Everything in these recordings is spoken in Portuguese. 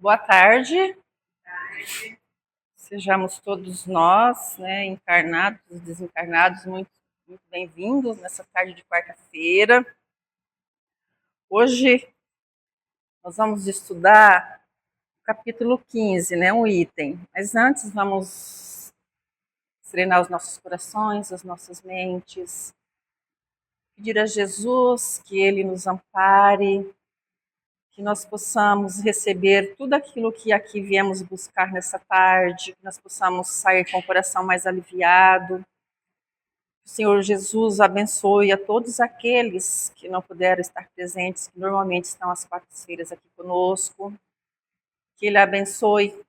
Boa tarde. Sejamos todos nós, encarnados e desencarnados, muito bem-vindos nessa tarde de quarta-feira. Hoje nós vamos estudar o capítulo 15, um item. Mas antes vamos serenar os nossos corações, as nossas mentes, pedir a Jesus que Ele nos ampare, que nós possamos receber tudo aquilo que aqui viemos buscar nessa tarde, que nós possamos sair com o coração mais aliviado. Que o Senhor Jesus abençoe a todos aqueles que não puderam estar presentes, que normalmente estão às quartas-feiras aqui conosco. Que Ele abençoe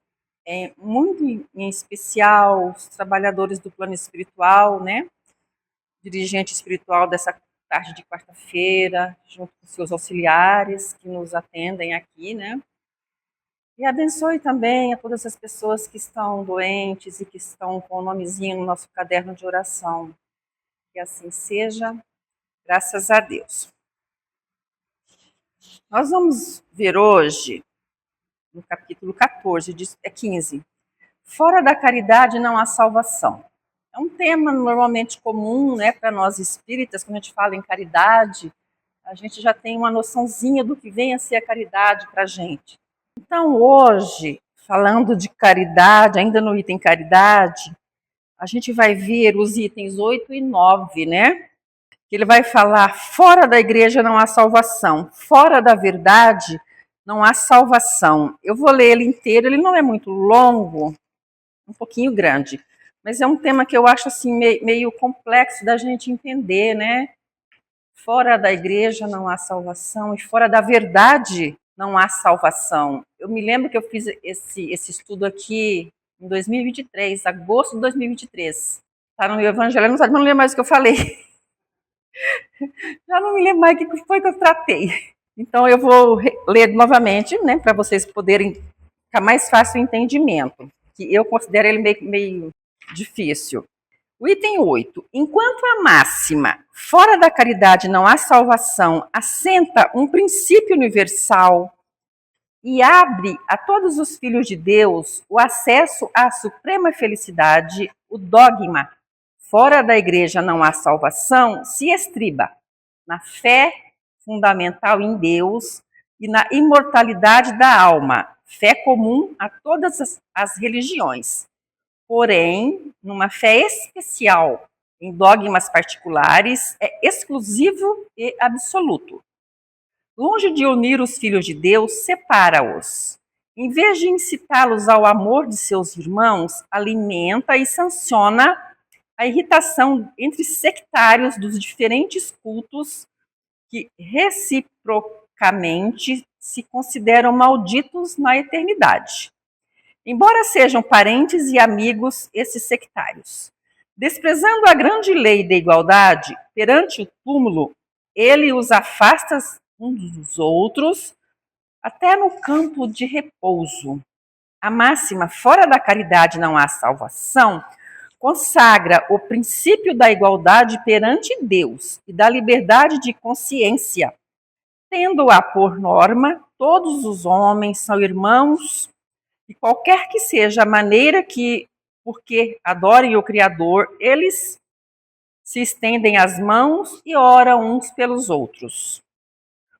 muito em especial os trabalhadores do plano espiritual, dirigente espiritual dessa tarde de quarta-feira, junto com seus auxiliares que nos atendem aqui, E abençoe também a todas as pessoas que estão doentes e que estão com o nomezinho no nosso caderno de oração. Que assim seja, graças a Deus. Nós vamos ver hoje, no capítulo 15, fora da caridade não há salvação. É um tema normalmente comum, para nós espíritas. Quando a gente fala em caridade, a gente já tem uma noçãozinha do que vem a ser a caridade para a gente. Então, hoje, falando de caridade, ainda no item caridade, a gente vai ver os itens 8 e 9, Que ele vai falar, fora da igreja não há salvação, fora da verdade não há salvação. Eu vou ler ele inteiro, ele não é muito longo, um pouquinho grande, mas é um tema que eu acho assim meio complexo da gente entender, Fora da igreja não há salvação e fora da verdade não há salvação. Eu me lembro que eu fiz esse estudo aqui em 2023, agosto de 2023. Está no meu evangelho, não lembro mais o que eu falei. Já não me lembro mais o que foi que eu tratei. Então eu vou ler novamente, para vocês poderem ficar mais fácil o entendimento, que eu considero ele meio difícil. O item 8. Enquanto a máxima, fora da caridade não há salvação, assenta um princípio universal e abre a todos os filhos de Deus o acesso à suprema felicidade, o dogma, fora da igreja não há salvação, se estriba na fé fundamental em Deus e na imortalidade da alma, fé comum a todas as religiões. Porém, numa fé especial, em dogmas particulares, é exclusivo e absoluto. Longe de unir os filhos de Deus, separa-os. Em vez de incitá-los ao amor de seus irmãos, alimenta e sanciona a irritação entre sectários dos diferentes cultos que reciprocamente se consideram malditos na eternidade. Embora sejam parentes e amigos esses sectários. Desprezando a grande lei da igualdade, perante o túmulo, ele os afasta uns dos outros, até no campo de repouso. A máxima, fora da caridade não há salvação, consagra o princípio da igualdade perante Deus e da liberdade de consciência, tendo-a por norma, todos os homens são irmãos, e qualquer que seja a maneira que, porque adorem o Criador, eles se estendem as mãos e oram uns pelos outros.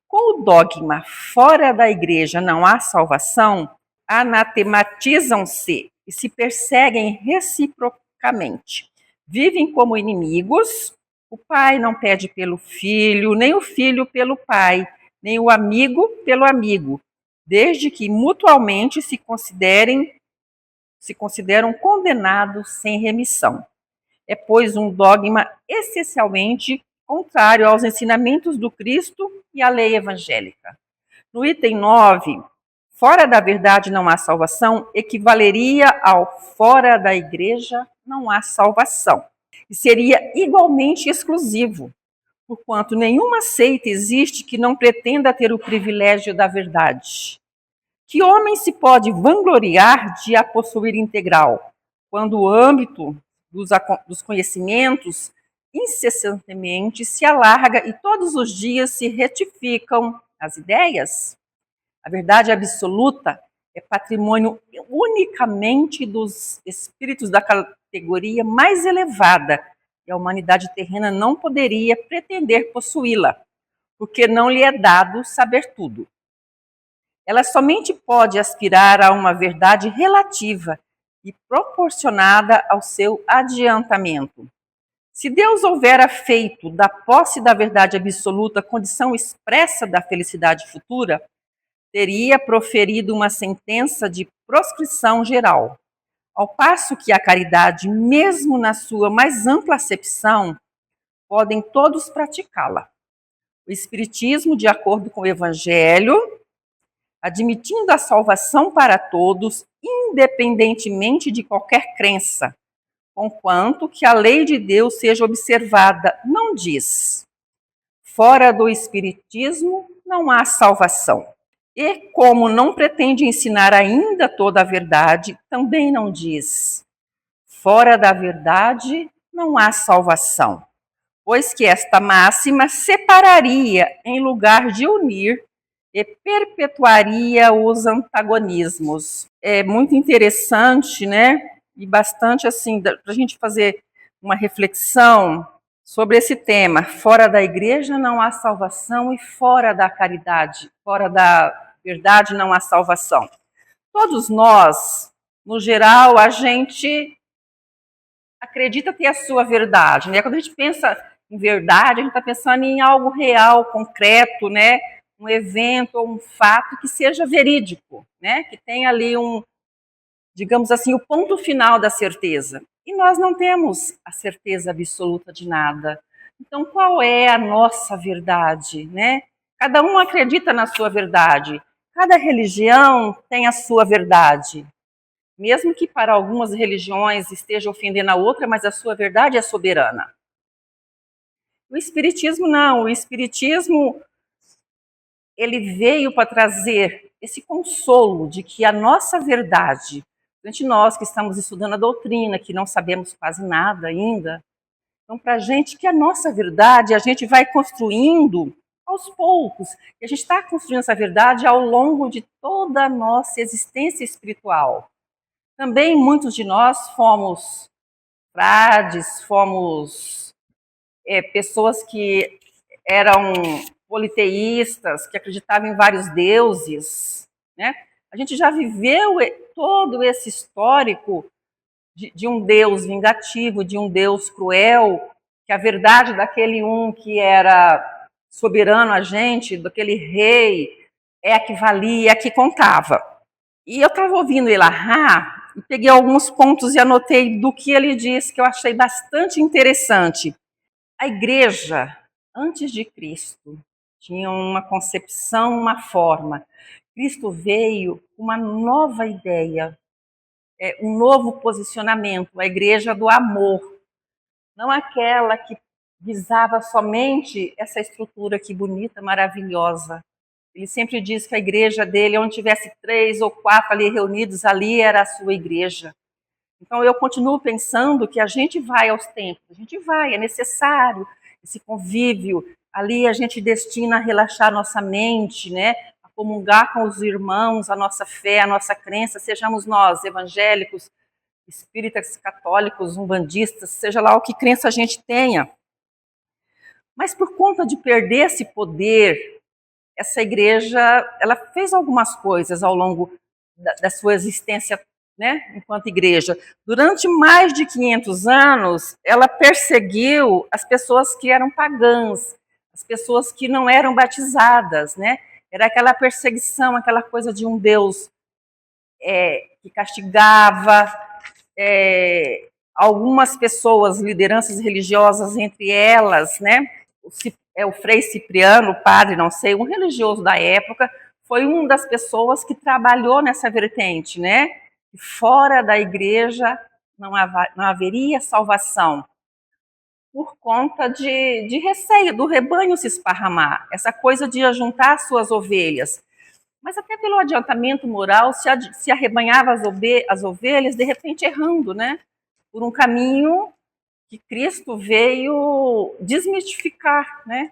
Com o dogma fora da igreja não há salvação, anatematizam-se e se perseguem reciprocamente. Vivem como inimigos, o pai não pede pelo filho, nem o filho pelo pai, nem o amigo pelo amigo, desde que mutualmente se consideram condenados sem remissão. É, pois, um dogma essencialmente contrário aos ensinamentos do Cristo e à lei evangélica. No item 9, fora da verdade não há salvação, equivaleria ao fora da igreja não há salvação. E seria igualmente exclusivo, porquanto nenhuma seita existe que não pretenda ter o privilégio da verdade. Que homem se pode vangloriar de a possuir integral, quando o âmbito dos conhecimentos incessantemente se alarga e todos os dias se retificam as ideias? A verdade absoluta é patrimônio unicamente dos espíritos da categoria mais elevada, e a humanidade terrena não poderia pretender possuí-la, porque não lhe é dado saber tudo. Ela somente pode aspirar a uma verdade relativa e proporcionada ao seu adiantamento. Se Deus houvera feito da posse da verdade absoluta condição expressa da felicidade futura, teria proferido uma sentença de proscrição geral, ao passo que a caridade, mesmo na sua mais ampla acepção, podem todos praticá-la. O Espiritismo, de acordo com o Evangelho, admitindo a salvação para todos, independentemente de qualquer crença, conquanto que a lei de Deus seja observada, não diz: fora do Espiritismo não há salvação. E como não pretende ensinar ainda toda a verdade, também não diz: fora da verdade não há salvação, pois que esta máxima separaria em lugar de unir e perpetuaria os antagonismos. É muito interessante, né? E bastante assim, para a gente fazer uma reflexão sobre esse tema. Fora da igreja não há salvação e fora da caridade, fora da verdade não há salvação. Todos nós, no geral, a gente acredita ter a sua verdade, né? Quando a gente pensa em verdade, a gente está pensando em algo real, concreto, né? Um evento ou um fato que seja verídico, né? Que tenha ali digamos assim, o ponto final da certeza. E nós não temos a certeza absoluta de nada. Então, qual é a nossa verdade, né? Cada um acredita na sua verdade. Cada religião tem a sua verdade. Mesmo que para algumas religiões esteja ofendendo a outra, mas a sua verdade é soberana. O Espiritismo não. O Espiritismo ele veio para trazer esse consolo de que a nossa verdade, principalmente nós que estamos estudando a doutrina, que não sabemos quase nada ainda, então para a gente que a nossa verdade a gente vai construindo aos poucos, e a gente está construindo essa verdade ao longo de toda a nossa existência espiritual. Também muitos de nós fomos frades, fomos pessoas que eram politeístas, que acreditavam em vários deuses, né? A gente já viveu todo esse histórico de um Deus vingativo, de um Deus cruel, que a verdade daquele que era soberano a gente, daquele rei, é a que valia, é a que contava. E eu estava ouvindo Elahá e peguei alguns pontos e anotei do que ele disse, que eu achei bastante interessante. A igreja, antes de Cristo, tinha uma concepção, uma forma. Cristo veio com uma nova ideia, um novo posicionamento, a igreja do amor. Não aquela que visava somente essa estrutura aqui bonita, maravilhosa. Ele sempre diz que a igreja dele, onde tivesse 3 ou 4 ali reunidos, ali era a sua igreja. Então eu continuo pensando que a gente vai aos templos, a gente vai, é necessário esse convívio. Ali a gente destina a relaxar nossa mente, né? A comungar com os irmãos, a nossa fé, a nossa crença, sejamos nós evangélicos, espíritas, católicos, umbandistas, seja lá o que crença a gente tenha. Mas por conta de perder esse poder, essa igreja, ela fez algumas coisas ao longo da sua existência, né, enquanto igreja. Durante mais de 500 anos, ela perseguiu as pessoas que eram pagãs, as pessoas que não eram batizadas, né? Era aquela perseguição, aquela coisa de um Deus que castigava algumas pessoas, lideranças religiosas, entre elas, né? O Frei Cipriano, o padre, não sei, um religioso da época, foi uma das pessoas que trabalhou nessa vertente, né? Fora da igreja não haveria salvação, por conta de receio do rebanho se esparramar, essa coisa de ajuntar suas ovelhas. Mas até pelo adiantamento moral, se arrebanhava as ovelhas, de repente errando, né? Por um caminho que Cristo veio desmistificar, né?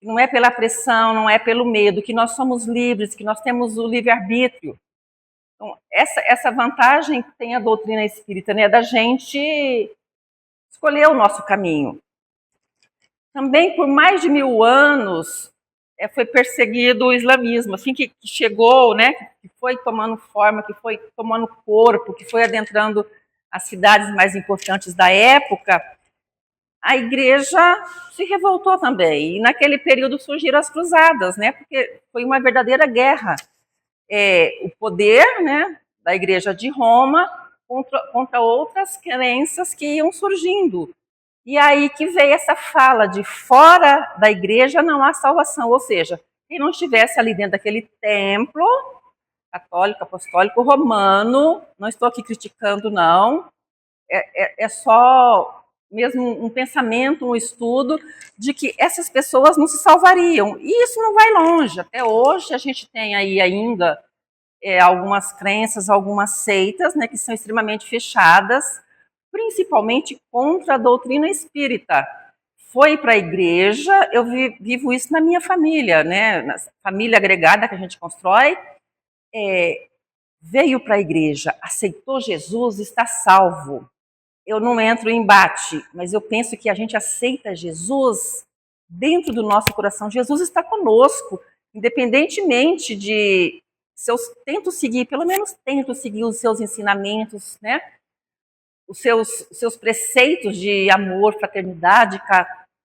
Não é pela pressão, não é pelo medo, que nós somos livres, que nós temos o livre-arbítrio. Então, essa vantagem que tem a doutrina espírita, né, da gente escolher o nosso caminho. Também, por mais de 1000 anos, foi perseguido o islamismo, assim que chegou, né, que foi tomando forma, que foi tomando corpo, que foi adentrando as cidades mais importantes da época, a igreja se revoltou também. E naquele período surgiram as cruzadas, né, porque foi uma verdadeira guerra. O poder, né, da igreja de Roma contra outras crenças que iam surgindo. E aí que veio essa fala de fora da igreja não há salvação, ou seja, quem não estivesse ali dentro daquele templo católico, apostólico, romano, não estou aqui criticando não, é só mesmo um pensamento, um estudo de que essas pessoas não se salvariam. E isso não vai longe. Até hoje a gente tem aí ainda algumas crenças, algumas seitas, né, que são extremamente fechadas, principalmente contra a doutrina espírita. Foi para a igreja, eu vivo isso na minha família, né, na família agregada que a gente constrói, veio para a igreja, aceitou Jesus, está salvo. Eu não entro em embate, mas eu penso que a gente aceita Jesus dentro do nosso coração. Jesus está conosco, independentemente de se eu tento seguir, pelo menos tento seguir os seus ensinamentos, né? Os seus preceitos de amor, fraternidade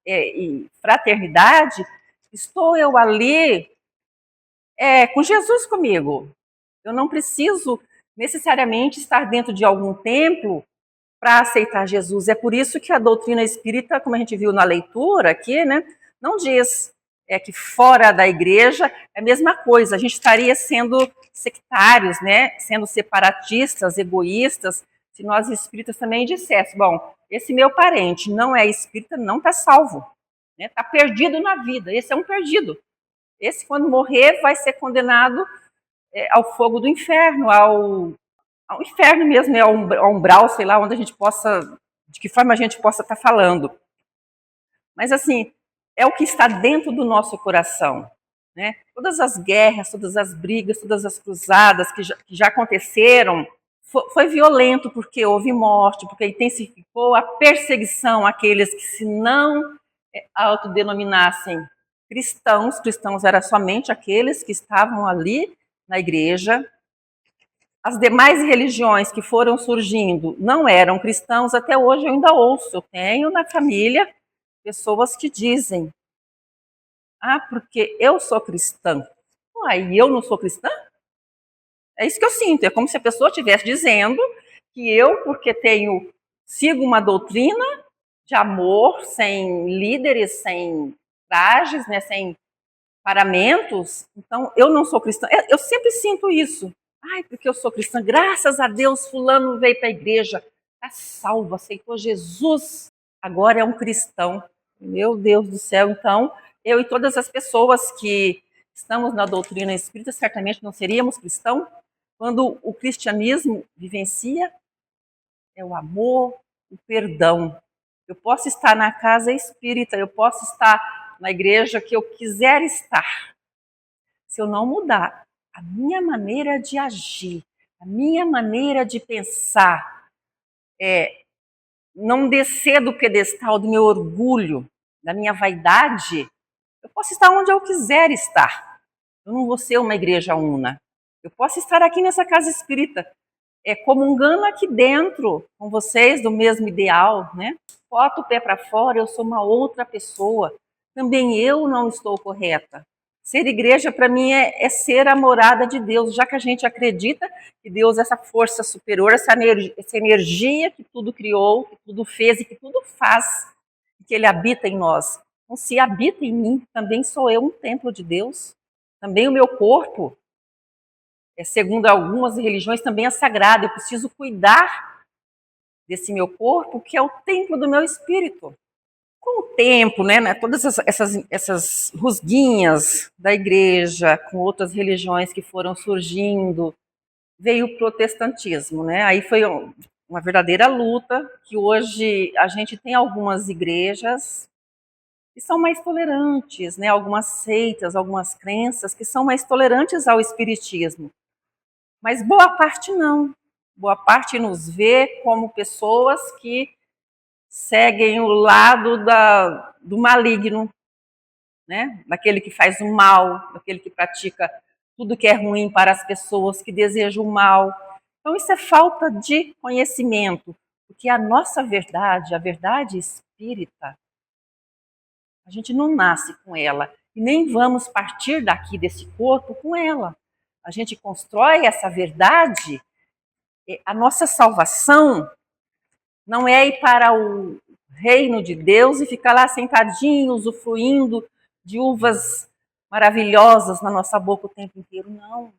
e fraternidade, estou eu ali com Jesus comigo. Eu não preciso necessariamente estar dentro de algum templo para aceitar Jesus. É por isso que a doutrina espírita, como a gente viu na leitura aqui, né, não diz que fora da igreja é a mesma coisa. A gente estaria sendo sectários, né, sendo separatistas, egoístas, se nós espíritas também dissessem, bom, esse meu parente não é espírita, não está salvo, né, está perdido na vida, esse é um perdido. Esse, quando morrer, vai ser condenado ao fogo do inferno, ao inferno mesmo, ao umbral, sei lá, onde a gente possa, de que forma a gente possa estar falando. Mas, assim, é o que está dentro do nosso coração, né? Todas as guerras, todas as brigas, todas as cruzadas que já aconteceram, foi violento porque houve morte, porque intensificou a perseguição àqueles que se não autodenominassem cristãos, cristãos eram somente aqueles que estavam ali na igreja. As demais religiões que foram surgindo não eram cristãos, até hoje eu ainda ouço, eu tenho na família pessoas que dizem, porque eu sou cristã. E eu não sou cristã? É isso que eu sinto, é como se a pessoa estivesse dizendo que eu, porque sigo uma doutrina de amor, sem líderes, sem trajes, né, sem paramentos, então eu não sou cristã. Eu sempre sinto isso. Porque eu sou cristã, graças a Deus, fulano veio para a igreja, está salvo, aceitou Jesus, agora é um cristão. Meu Deus do céu, então, eu e todas as pessoas que estamos na doutrina espírita, certamente não seríamos cristãos, quando o cristianismo vivencia o amor, o perdão. Eu posso estar na casa espírita, eu posso estar na igreja que eu quiser estar. Se eu não mudar a minha maneira de agir, a minha maneira de pensar, não descer do pedestal do meu orgulho, da minha vaidade, eu posso estar onde eu quiser estar. Eu não vou ser uma igreja una. Eu posso estar aqui nessa casa espírita, comungando aqui dentro com vocês do mesmo ideal, né? Boto o pé para fora, eu sou uma outra pessoa. Também eu não estou correta. Ser igreja, para mim, é ser a morada de Deus, já que a gente acredita que Deus é essa força superior, essa energia que tudo criou, que tudo fez e que tudo faz, que Ele habita em nós. Então, se habita em mim, também sou eu um templo de Deus. Também o meu corpo, segundo algumas religiões, também é sagrado. Eu preciso cuidar desse meu corpo, que é o templo do meu espírito. Com o tempo, né, todas essas rusguinhas da igreja com outras religiões que foram surgindo, veio o protestantismo, né? Aí foi uma verdadeira luta, que hoje a gente tem algumas igrejas que são mais tolerantes, né? Algumas seitas, algumas crenças que são mais tolerantes ao espiritismo. Mas boa parte não. Boa parte nos vê como pessoas que seguem o lado do maligno, né? Daquele que faz o mal, daquele que pratica tudo que é ruim para as pessoas, que deseja o mal. Então, isso é falta de conhecimento, porque a nossa verdade, a verdade espírita, a gente não nasce com ela e nem vamos partir daqui desse corpo com ela. A gente constrói essa verdade. A nossa salvação não é ir para o reino de Deus e ficar lá sentadinho, usufruindo de uvas maravilhosas na nossa boca o tempo inteiro. Não.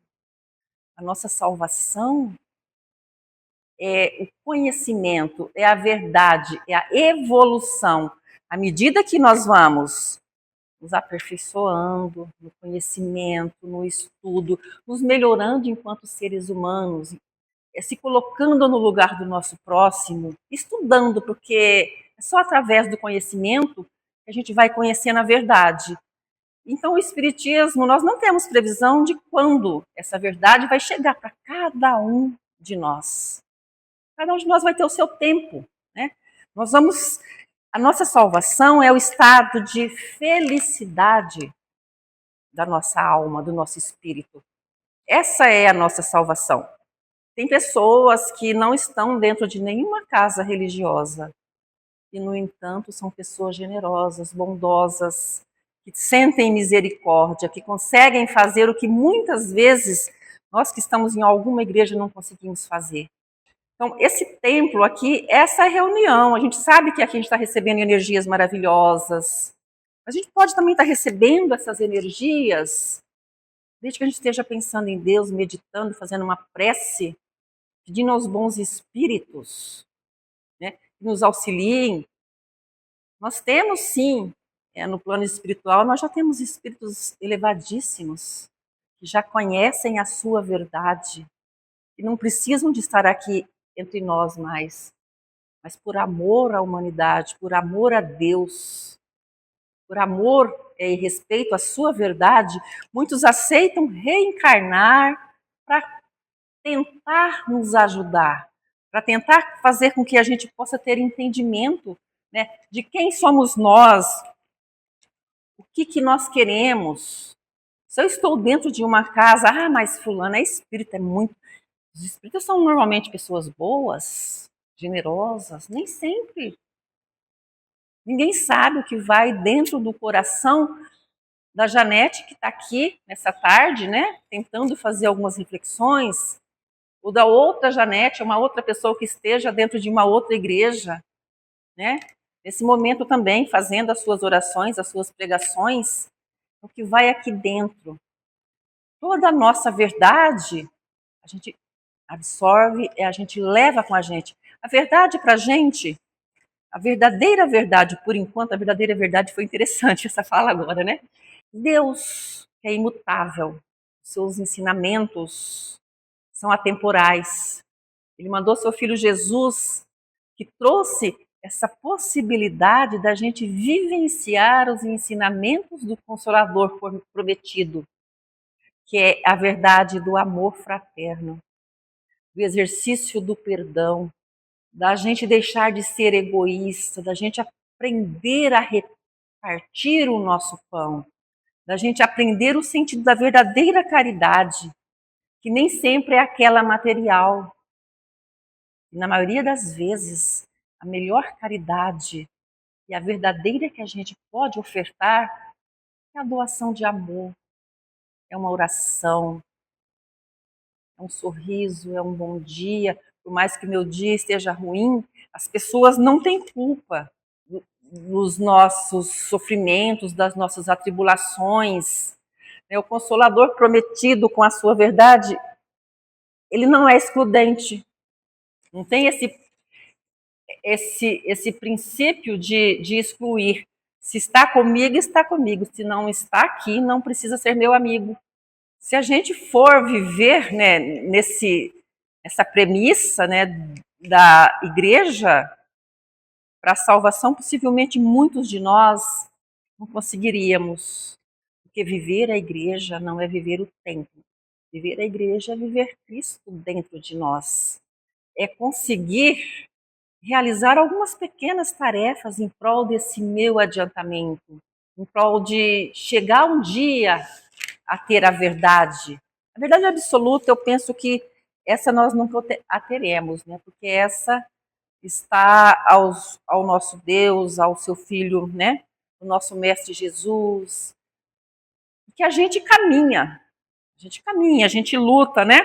A nossa salvação é o conhecimento, é a verdade, é a evolução. À medida que nós vamos nos aperfeiçoando no conhecimento, no estudo, nos melhorando enquanto seres humanos, se colocando no lugar do nosso próximo, estudando, porque é só através do conhecimento que a gente vai conhecendo a verdade. Então, o Espiritismo, nós não temos previsão de quando essa verdade vai chegar para cada um de nós. Cada um de nós vai ter o seu tempo, né? A nossa salvação é o estado de felicidade da nossa alma, do nosso espírito. Essa é a nossa salvação. Tem pessoas que não estão dentro de nenhuma casa religiosa e, no entanto, são pessoas generosas, bondosas, que sentem misericórdia, que conseguem fazer o que muitas vezes nós que estamos em alguma igreja não conseguimos fazer. Então, esse templo aqui, essa reunião, a gente sabe que aqui a gente está recebendo energias maravilhosas. A gente pode também estar recebendo essas energias, desde que a gente esteja pensando em Deus, meditando, fazendo uma prece, pedindo aos bons espíritos, né, que nos auxiliem. Nós temos, sim, no plano espiritual, nós já temos espíritos elevadíssimos, que já conhecem a sua verdade, e não precisam de estar aqui entre nós mais, mas por amor à humanidade, por amor a Deus, por amor e respeito à sua verdade, muitos aceitam reencarnar para tentar nos ajudar, para tentar fazer com que a gente possa ter entendimento, né, de quem somos nós, o que nós queremos. Se eu estou dentro de uma casa, mas fulano é espírita, é muito... Os espíritas são normalmente pessoas boas, generosas, nem sempre. Ninguém sabe o que vai dentro do coração da Janete, que está aqui nessa tarde, né, tentando fazer algumas reflexões, ou da outra Janete, uma outra pessoa que esteja dentro de uma outra igreja, né, nesse momento também fazendo as suas orações, as suas pregações, o que vai aqui dentro. Toda a nossa verdade, a gente absorve, a gente leva com a gente. A verdade para a gente, a verdadeira verdade, por enquanto, a verdadeira verdade foi interessante essa fala agora, né? Deus é imutável, seus ensinamentos são atemporais. Ele mandou seu filho Jesus, que trouxe essa possibilidade da gente vivenciar os ensinamentos do Consolador prometido, que é a verdade do amor fraterno, do exercício do perdão, da gente deixar de ser egoísta, da gente aprender a repartir o nosso pão, da gente aprender o sentido da verdadeira caridade, que nem sempre é aquela material. E na maioria das vezes, a melhor caridade e a verdadeira que a gente pode ofertar é a doação de amor, é uma oração, é um sorriso, é um bom dia. Por mais que meu dia esteja ruim, as pessoas não têm culpa dos nossos sofrimentos, das nossas atribulações. O Consolador prometido com a sua verdade, ele não é excludente. Não tem esse princípio de excluir. Se está comigo, está comigo. Se não está aqui, não precisa ser meu amigo. Se a gente for viver, né, essa premissa, né, da igreja para a salvação, possivelmente muitos de nós não conseguiríamos. Porque viver a igreja não é viver o templo. Viver a igreja é viver Cristo dentro de nós. É conseguir realizar algumas pequenas tarefas em prol desse meu adiantamento, em prol de chegar um dia a ter a verdade. A verdade absoluta, eu penso que essa nós nunca a teremos, né? Porque essa está ao nosso Deus, ao seu Filho, né? O nosso Mestre Jesus, que a gente luta, né?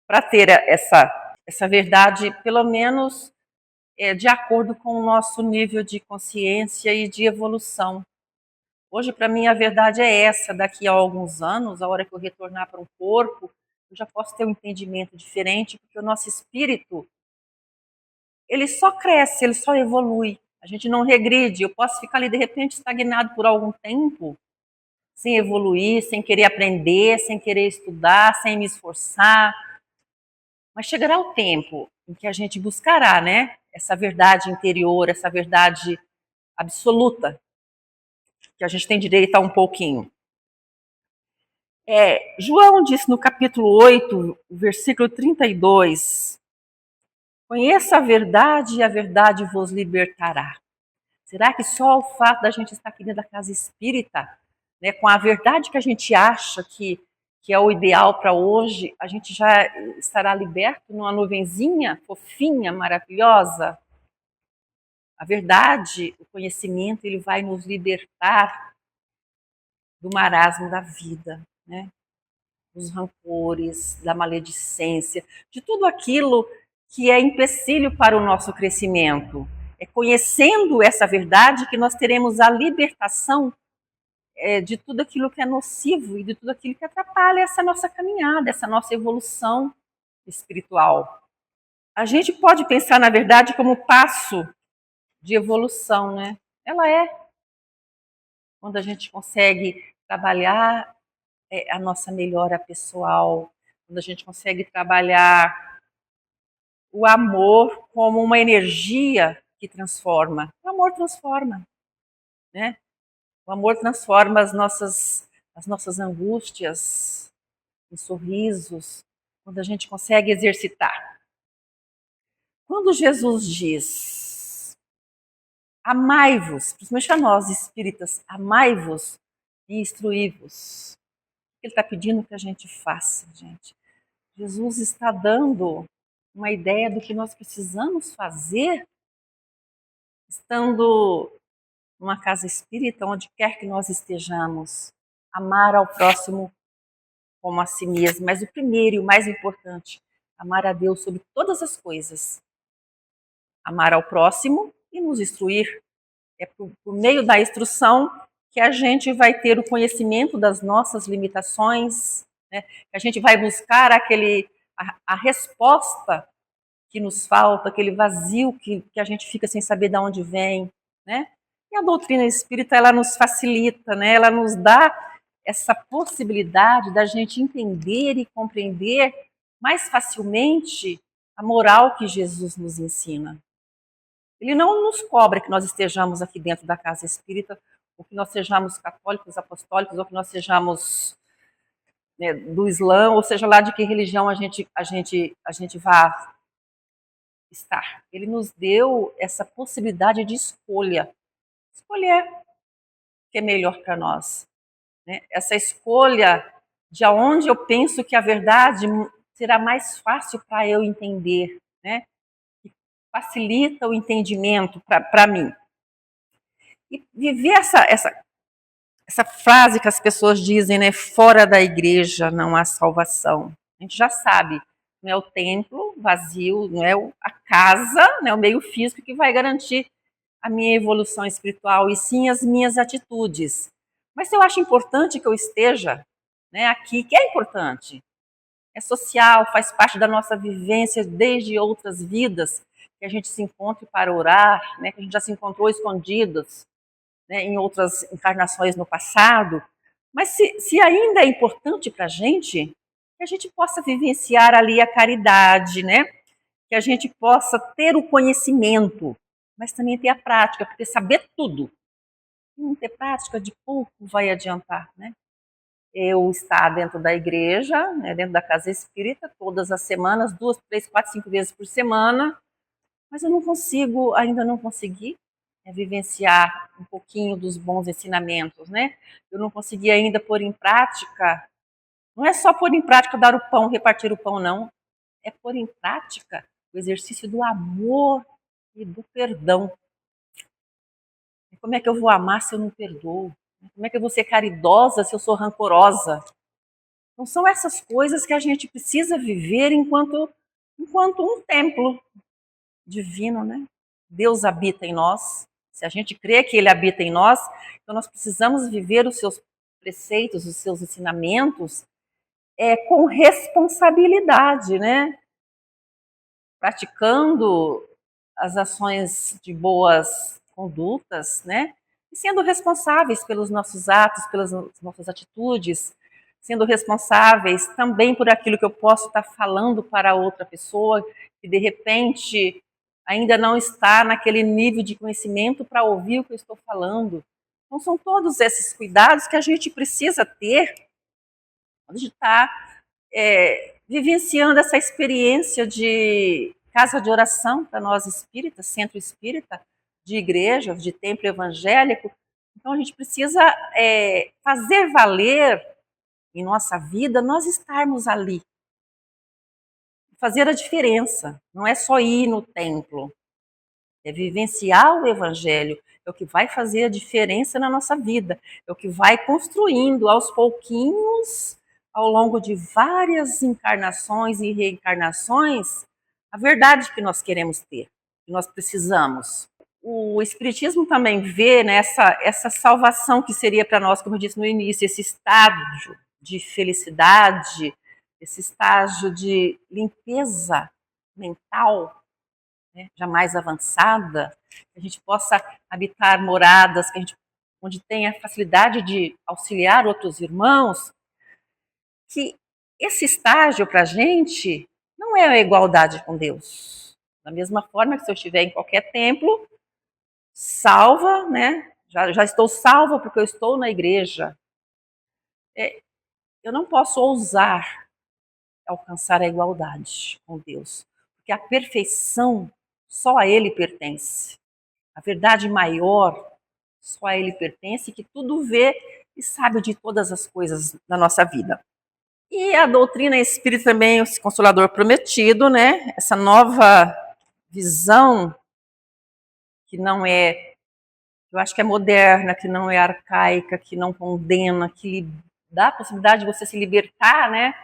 Para ter essa verdade, pelo menos de acordo com o nosso nível de consciência e de evolução. Hoje, para mim, a verdade é essa. Daqui a alguns anos, a hora que eu retornar para um corpo, eu já posso ter um entendimento diferente, porque o nosso espírito, ele só cresce, ele só evolui. A gente não regride. Eu posso ficar ali, de repente, estagnado por algum tempo, sem evoluir, sem querer aprender, sem querer estudar, sem me esforçar. Mas chegará o tempo em que a gente buscará, né, essa verdade interior, essa verdade absoluta, que a gente tem direito a um pouquinho. João disse no capítulo 8, versículo 32, conheça a verdade e a verdade vos libertará. Será que só o fato da gente estar aqui dentro da casa espírita, né, com a verdade que a gente acha que é o ideal para hoje, a gente já estará liberto numa nuvenzinha fofinha, maravilhosa? A verdade, o conhecimento, ele vai nos libertar do marasmo da vida, né? Dos rancores, da maledicência, de tudo aquilo que é empecilho para o nosso crescimento. É conhecendo essa verdade que nós teremos a libertação de tudo aquilo que é nocivo e de tudo aquilo que atrapalha essa nossa caminhada, essa nossa evolução espiritual. A gente pode pensar na verdade como passo de evolução, né? Ela é quando a gente consegue trabalhar a nossa melhora pessoal, quando a gente consegue trabalhar o amor como uma energia que transforma. O amor transforma, né? O amor transforma as nossas angústias em sorrisos, quando a gente consegue exercitar. Quando Jesus diz, amai-vos, principalmente a nós espíritas, amai-vos e instruí-vos, ele está pedindo que a gente faça, gente. Jesus está dando uma ideia do que nós precisamos fazer estando numa casa espírita, onde quer que nós estejamos. Amar ao próximo como a si mesmo. Mas o primeiro e o mais importante, amar a Deus sobre todas as coisas. Amar ao próximo e nos instruir. É por meio da instrução que a gente vai ter o conhecimento das nossas limitações, né? Que a gente vai buscar a resposta que nos falta, aquele vazio que a gente fica sem saber de onde vem, né? E a doutrina espírita, ela nos facilita, né? Ela nos dá essa possibilidade da gente entender e compreender mais facilmente a moral que Jesus nos ensina. Ele não nos cobra que nós estejamos aqui dentro da casa espírita, ou que nós sejamos católicos, apostólicos, ou que nós sejamos, né, do Islã, ou seja lá de que religião a gente vá estar. Ele nos deu essa possibilidade de escolher o que é melhor para nós, né? Essa escolha de aonde eu penso que a verdade será mais fácil para eu entender, né? Que facilita o entendimento para mim. E viver essa frase que as pessoas dizem, né? Fora da igreja não há salvação. A gente já sabe, não é o templo vazio, não é a casa, não é o meio físico que vai garantir a minha evolução espiritual, e sim as minhas atitudes. Mas eu acho importante que eu esteja, né, aqui, que é importante. É social, faz parte da nossa vivência desde outras vidas, que a gente se encontre para orar, né, que a gente já se encontrou escondidos, né, em outras encarnações no passado. Mas se ainda é importante para a gente, que a gente possa vivenciar ali a caridade, né? Que a gente possa ter o conhecimento, mas também ter a prática, porque saber tudo, não ter prática de pouco vai adiantar, né? eu estar dentro da igreja, né, dentro da casa espírita, todas as semanas, 2, 3, 4, 5 vezes por semana, mas eu não consigo, ainda não consegui vivenciar um pouquinho dos bons ensinamentos, né? Eu não consegui ainda pôr em prática, não é só pôr em prática dar o pão, repartir o pão, não. É pôr em prática o exercício do amor e do perdão. Como é que eu vou amar se eu não perdoo? Como é que eu vou ser caridosa se eu sou rancorosa? Então são essas coisas que a gente precisa viver enquanto um templo divino, né? Deus habita em nós. Se a gente crê que Ele habita em nós, então nós precisamos viver os seus preceitos, os seus ensinamentos, com responsabilidade, né? Praticando as ações de boas condutas, né? E sendo responsáveis pelos nossos atos, pelas nossas atitudes, sendo responsáveis também por aquilo que eu posso estar falando para outra pessoa que de repente ainda não está naquele nível de conhecimento para ouvir o que eu estou falando. Então são todos esses cuidados que a gente precisa ter quando a gente está vivenciando essa experiência de casa de oração para nós espíritas, centro espírita, de igreja, de templo evangélico. Então a gente precisa fazer valer em nossa vida nós estarmos ali. Fazer a diferença. Não é só ir no templo. É vivenciar o evangelho. É o que vai fazer a diferença na nossa vida. É o que vai construindo aos pouquinhos, ao longo de várias encarnações e reencarnações, a verdade que nós queremos ter, que nós precisamos. O Espiritismo também vê nessa essa salvação que seria para nós, como eu disse no início, esse estágio de felicidade, esse estágio de limpeza mental, né, já mais avançada, que a gente possa habitar moradas onde tenha facilidade de auxiliar outros irmãos, que esse estágio para a gente não é a igualdade com Deus. Da mesma forma que se eu estiver em qualquer templo, salva, né? Já estou salva porque eu estou na igreja. Eu não posso ousar alcançar a igualdade com Deus, porque a perfeição só a Ele pertence. A verdade maior só a Ele pertence, que tudo vê e sabe de todas as coisas da nossa vida. E a doutrina espírita também, o Consolador Prometido, né? Essa nova visão que não é, eu acho que é moderna, que não é arcaica, que não condena, que dá a possibilidade de você se libertar, né,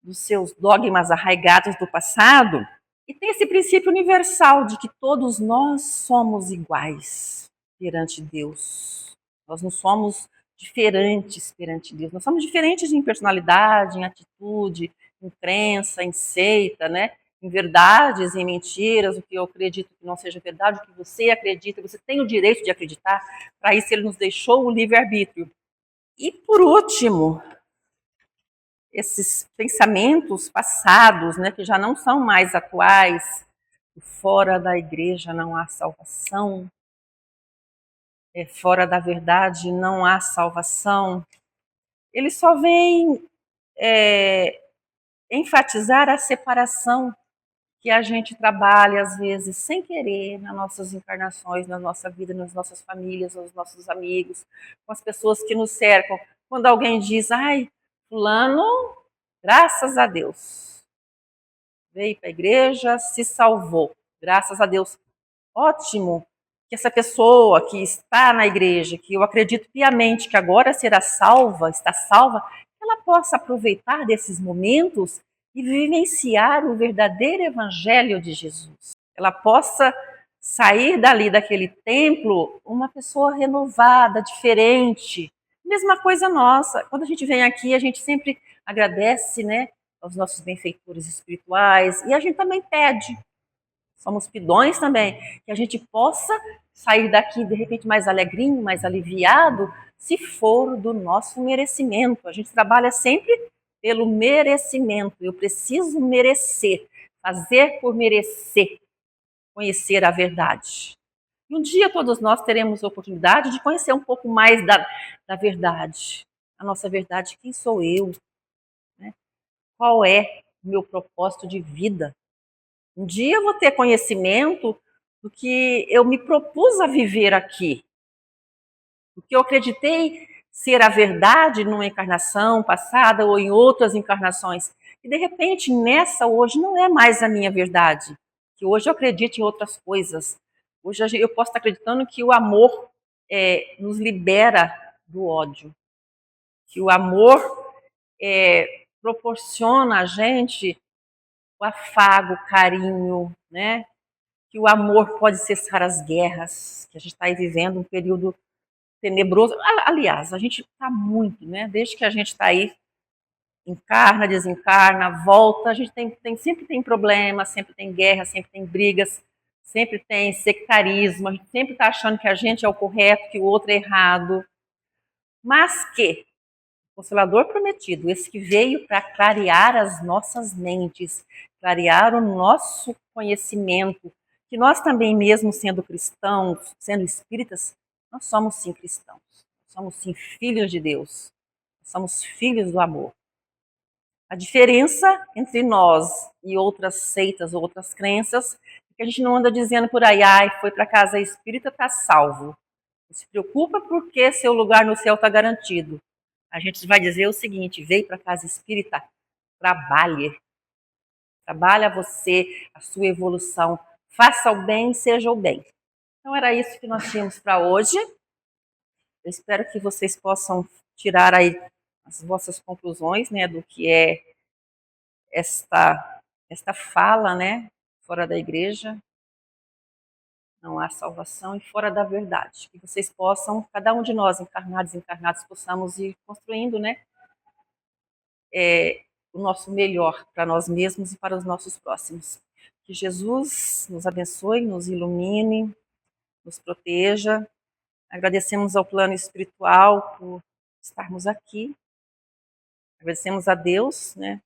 dos seus dogmas arraigados do passado. E tem esse princípio universal de que todos nós somos iguais perante Deus. Nós não somos diferentes perante Deus. Nós somos diferentes em personalidade, em atitude, em crença, em seita, né? Em verdades, em mentiras, o que eu acredito que não seja verdade, o que você acredita, você tem o direito de acreditar. Para isso ele nos deixou o livre-arbítrio. E por último, esses pensamentos passados, né, que já não são mais atuais, fora da igreja não há salvação, fora da verdade não há salvação, ele só vem enfatizar a separação que a gente trabalha, às vezes, sem querer, nas nossas encarnações, na nossa vida, nas nossas famílias, nos nossos amigos, com as pessoas que nos cercam. Quando alguém diz, ai, fulano, graças a Deus, veio para a igreja, se salvou, graças a Deus. Ótimo que essa pessoa que está na igreja, que eu acredito piamente que agora será salva, está salva, ela possa aproveitar desses momentos e vivenciar o verdadeiro evangelho de Jesus. Ela possa sair dali daquele templo uma pessoa renovada, diferente. Mesma coisa nossa. Quando a gente vem aqui, a gente sempre agradece, né, aos nossos benfeitores espirituais e a gente também pede. Somos pidões também, que a gente possa sair daqui de repente mais alegrinho, mais aliviado, se for do nosso merecimento. A gente trabalha sempre pelo merecimento. Eu preciso merecer, fazer por merecer, conhecer a verdade. E um dia todos nós teremos a oportunidade de conhecer um pouco mais da verdade. a nossa verdade, quem sou eu, né? Qual é o meu propósito de vida. Um dia eu vou ter conhecimento do que eu me propus a viver aqui, do que eu acreditei ser a verdade numa encarnação passada ou em outras encarnações. E de repente, nessa hoje, não é mais a minha verdade. Que hoje eu acredito em outras coisas. Hoje eu posso estar acreditando que o amor nos libera do ódio. Que o amor proporciona a gente o afago, o carinho, né? Que o amor pode cessar as guerras, que a gente está aí vivendo um período tenebroso. Aliás, a gente está muito, né? Desde que a gente está aí, encarna, desencarna, volta, a gente sempre tem problemas, sempre tem guerra, sempre tem brigas, sempre tem sectarismo, a gente sempre está achando que a gente é o correto, que o outro é errado. Mas que o Consolador prometido, esse que veio para clarear as nossas mentes, clarear o nosso conhecimento, que nós também, mesmo sendo cristãos, sendo espíritas, nós somos sim cristãos, somos sim filhos de Deus, somos filhos do amor. A diferença entre nós e outras seitas, outras crenças, é que a gente não anda dizendo por aí, ai, foi para casa espírita, está salvo. Não se preocupa porque seu lugar no céu está garantido. A gente vai dizer o seguinte: veio para a casa espírita, trabalhe. Trabalha você, a sua evolução. Faça o bem, seja o bem. Então era isso que nós tínhamos para hoje. Eu espero que vocês possam tirar aí as vossas conclusões, né, do que é esta fala, né, fora da igreja. Não há salvação e fora da verdade. Que vocês possam, cada um de nós, encarnados e encarnados, possamos ir construindo, né, o nosso melhor para nós mesmos e para os nossos próximos. Que Jesus nos abençoe, nos ilumine, nos proteja. Agradecemos ao plano espiritual por estarmos aqui. Agradecemos a Deus, né,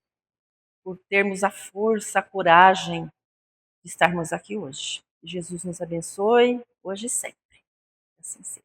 por termos a força, a coragem de estarmos aqui hoje. Que Jesus nos abençoe, hoje e sempre. Assim seja.